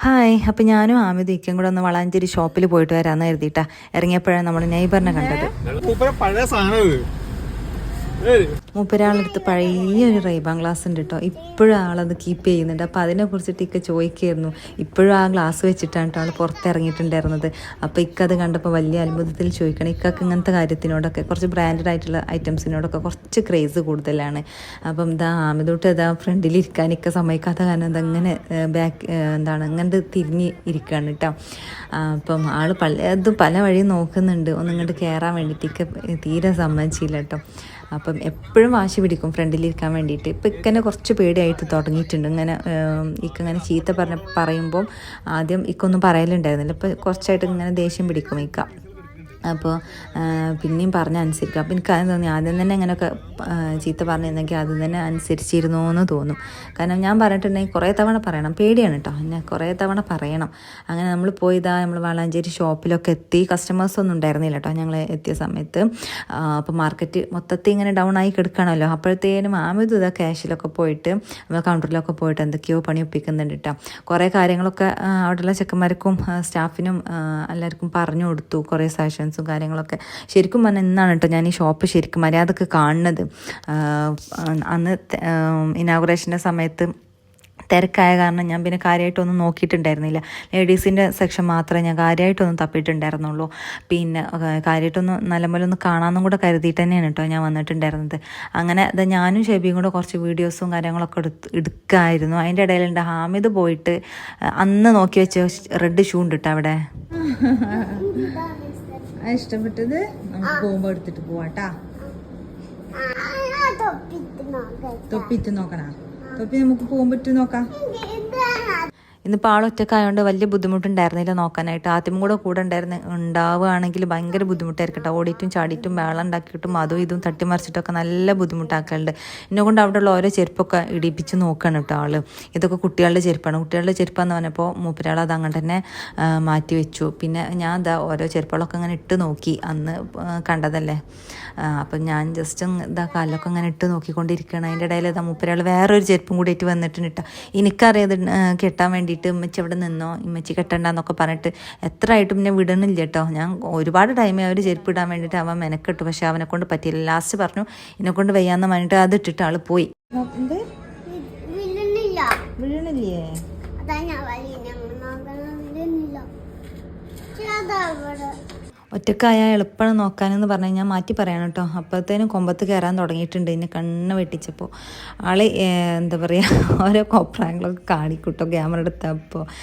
Hi. അപ്പോൾ ഞാനും ആമിതും ഇക്കയും കൂടെ ഒന്ന് വളാഞ്ചേരി ഷോപ്പിൽ പോയിട്ട് വരാമെന്ന് കരുതിയിട്ടാ ഇറങ്ങിയപ്പോഴാണ് നമ്മൾ നെയ്ബറിനെ കണ്ടത്. പഴയ സാധനം മൂപ്പരാളെടുത്ത് പഴയൊരു റൈബാൻ ഗ്ലാസ് ഉണ്ട് കേട്ടോ. ഇപ്പോഴും ആളത് കീപ്പ് ചെയ്യുന്നുണ്ട്. അപ്പോൾ അതിനെക്കുറിച്ചിട്ട് ഇക്ക ചോദിക്കായിരുന്നു. ഇപ്പോഴും ആ ഗ്ലാസ് വെച്ചിട്ടാണ് കേട്ടോ ആൾ പുറത്തിറങ്ങിയിട്ടുണ്ടായിരുന്നത്. അപ്പോൾ ഇക്കത് കണ്ടപ്പോൾ വലിയ അത്ഭുതത്തിൽ ചോദിക്കണം. ഇക്കക്ക് ഇങ്ങനത്തെ കാര്യത്തിനോടൊക്കെ കുറച്ച് ബ്രാൻഡഡ് ആയിട്ടുള്ള ഐറ്റംസിനോടൊക്കെ കുറച്ച് ക്രേസ് കൂടുതലാണ്. അപ്പം ഇതാ ആമിതോട്ട് ഇതാ ഫ്രണ്ടിലിരിക്കാൻ ഇക്ക സമ്മതിക്കാത്ത കാരണം അതങ്ങനെ ഇങ്ങോട്ട് തിരിഞ്ഞ് ഇരിക്കുകയാണ് കേട്ടോ. അപ്പം ആൾ പല വഴിയും നോക്കുന്നുണ്ട്. ഒന്നിങ്ങോട്ട് കയറാൻ വേണ്ടിയിട്ട് ഇക്ക തീരെ സമ്മതിച്ചില്ല കേട്ടോ. അപ്പം എപ്പോഴും വാശി പിടിക്കും ഫ്രണ്ടിലിരിക്കാൻ വേണ്ടിയിട്ട്. ഇപ്പം ഇക്കനെ കുറച്ച് പേടിയായിട്ട് തുടങ്ങിയിട്ടുണ്ട്. ഇങ്ങനെ ചീത്ത പറയുമ്പോൾ ആദ്യം ഇക്കൊന്നും പറയലുണ്ടായിരുന്നില്ല. ഇപ്പം കുറച്ചായിട്ട് ഇങ്ങനെ ദേഷ്യം പിടിക്കും ഇക്ക. അപ്പോൾ പിന്നെയും പറഞ്ഞ് അനുസരിക്കും. അപ്പോൾ എനിക്ക് അത് തോന്നി ആദ്യം തന്നെ ഇങ്ങനെയൊക്കെ ചീത്ത പറഞ്ഞിരുന്നെങ്കിൽ ആദ്യം തന്നെ അനുസരിച്ചിരുന്നു എന്ന് തോന്നും. കാരണം ഞാൻ പറഞ്ഞിട്ടുണ്ടെങ്കിൽ കുറേ തവണ പറയണം. പേടിയാണ് കേട്ടോ എന്നെ കുറേ തവണ പറയണം. അങ്ങനെ നമ്മൾ നമ്മൾ വളാഞ്ചേരി ഷോപ്പിലൊക്കെ എത്തി. കസ്റ്റമേഴ്സൊന്നും ഉണ്ടായിരുന്നില്ല കേട്ടോ ഞങ്ങൾ എത്തിയ സമയത്ത്. അപ്പോൾ മാർക്കറ്റ് മൊത്തത്തിൽ ഇങ്ങനെ ഡൗൺ ആയി കിടക്കണമല്ലോ. അപ്പോഴത്തേനും ആമിതും ഇതാ ക്യാഷിലൊക്കെ പോയിട്ട് നമ്മൾ കൗണ്ടറിലൊക്കെ പോയിട്ട് എന്തൊക്കെയോ പണി ഒപ്പിക്കുന്നുണ്ട് കേട്ടോ. കുറേ കാര്യങ്ങളൊക്കെ അവിടെയുള്ള ചെക്കന്മാർക്കും സ്റ്റാഫിനും എല്ലാവർക്കും പറഞ്ഞു കൊടുത്തു. കുറേ സജഷൻസും കാര്യങ്ങളൊക്കെ. ശരിക്കും പറഞ്ഞാൽ ഇന്നാണ് കേട്ടോ ഞാൻ ഈ ഷോപ്പ് ശരിക്കും മര്യാദക്ക് കാണുന്നത്. അന്ന് ഇനാഗുറേഷൻ്റെ സമയത്ത് തിരക്കായ കാരണം ഞാൻ പിന്നെ കാര്യമായിട്ടൊന്നും നോക്കിയിട്ടുണ്ടായിരുന്നില്ല. ലേഡീസിൻ്റെ സെക്ഷൻ മാത്രമേ ഞാൻ കാര്യമായിട്ടൊന്നും തപ്പിയിട്ടുണ്ടായിരുന്നുള്ളൂ. പിന്നെ കാര്യമായിട്ടൊന്നും നല്ലപോലെ കാണാമെന്നും കൂടെ കരുതിയിട്ട് തന്നെയാണ് കേട്ടോ ഞാൻ വന്നിട്ടുണ്ടായിരുന്നത്. അങ്ങനെ ഞാനും ഷെബിയും കൂടെ കുറച്ച് വീഡിയോസും കാര്യങ്ങളൊക്കെ എടുക്കായിരുന്നു. അതിൻ്റെ ഇടയിലുണ്ട് ഹാമിദ് പോയിട്ട് അന്ന് നോക്കി വെച്ച റെഡ് ഷൂ ഉണ്ട് കേട്ടോ അവിടെ. ഇഷ്ടപ്പെട്ടത് നമുക്ക് പോകുമ്പോൾ എടുത്തിട്ട് പോവാട്ടാ. തൊപ്പിട്ട് നോക്കണ തൊപ്പി നമുക്ക് പോകുമ്പോൾ നോക്കാം. ഇന്നിപ്പോൾ ആളൊറ്റക്കായതുകൊണ്ട് വലിയ ബുദ്ധിമുട്ടുണ്ടായിരുന്നില്ല നോക്കാനായിട്ട്. ആദ്യം കൂടെ ഉണ്ടാവുകയാണെങ്കിൽ ഭയങ്കര ബുദ്ധിമുട്ടായിരിക്കും കേട്ടോ. ഓടിയിട്ടും ചാടിയിട്ടും വേളം ഉണ്ടാക്കിയിട്ടും അതും ഇതും തട്ടിമറിച്ചിട്ടൊക്കെ നല്ല ബുദ്ധിമുട്ടാക്കലുണ്ട്. എന്നെ കൊണ്ട് അവിടെയുള്ള ഓരോ ചെരുപ്പൊക്കെ ഇടിപ്പിച്ച് നോക്കണം കേട്ടോ ആൾ. ഇതൊക്കെ കുട്ടികളുടെ ചെരുപ്പാണ്. കുട്ടികളുടെ ചെരുപ്പാന്ന് പറഞ്ഞപ്പോൾ മൂപ്പരാൾ അത് അങ്ങനെ തന്നെ മാറ്റി വെച്ചു. പിന്നെ ഞാൻ ഓരോ ചെരുപ്പുകളൊക്കെ അങ്ങനെ ഇട്ട് നോക്കി. അന്ന് കണ്ടതല്ലേ. അപ്പം ഞാൻ ജസ്റ്റ് കാലൊക്കെ അങ്ങനെ ഇട്ട് നോക്കിക്കൊണ്ടിരിക്കുകയാണ്. അതിൻ്റെ ഇടയിൽ മൂപ്പരാൾ വേറൊരു ചെരുപ്പും കൂടി ആയിട്ട് വന്നിട്ടുണ്ട് കേട്ടോ. എനിക്കറിയാത് കെട്ടാൻ വേണ്ടി ഇമ്മച്ചി അവിടെ നിന്നോ ഇമ്മച്ചി കെട്ടണ്ടെന്നൊക്കെ പറഞ്ഞിട്ട് എത്ര ആയിട്ടും പിന്നെ വിടണില്ല കേട്ടോ. ഞാൻ ഒരുപാട് ടൈമേ അവർ ചെരുപ്പ് ഇടാൻ വേണ്ടിയിട്ട് അവൻ മെനക്കെട്ടു. പക്ഷെ അവനെ കൊണ്ട് പറ്റിയില്ല. ലാസ്റ്റ് പറഞ്ഞു എന്നെ കൊണ്ട് വയ്യാന്ന് പറഞ്ഞിട്ട് അത് ഇട്ടിട്ട് ആള് പോയി. വീഴണില്ലേ? ഒറ്റക്കായ എളുപ്പമാണ് നോക്കാനെന്ന് പറഞ്ഞു കഴിഞ്ഞാൽ മാറ്റി പറയണം കേട്ടോ. അപ്പോഴത്തേനും കൊമ്പത്ത് കയറാൻ തുടങ്ങിയിട്ടുണ്ട്. എന്നെ കണ്ണ് വെട്ടിച്ചപ്പോൾ ആള് എന്താ പറയുക ഓരോ കോപ്രായങ്ങളൊക്കെ കാണിക്കൂട്ടോ ക്യാമറ എടുത്തപ്പോൾ.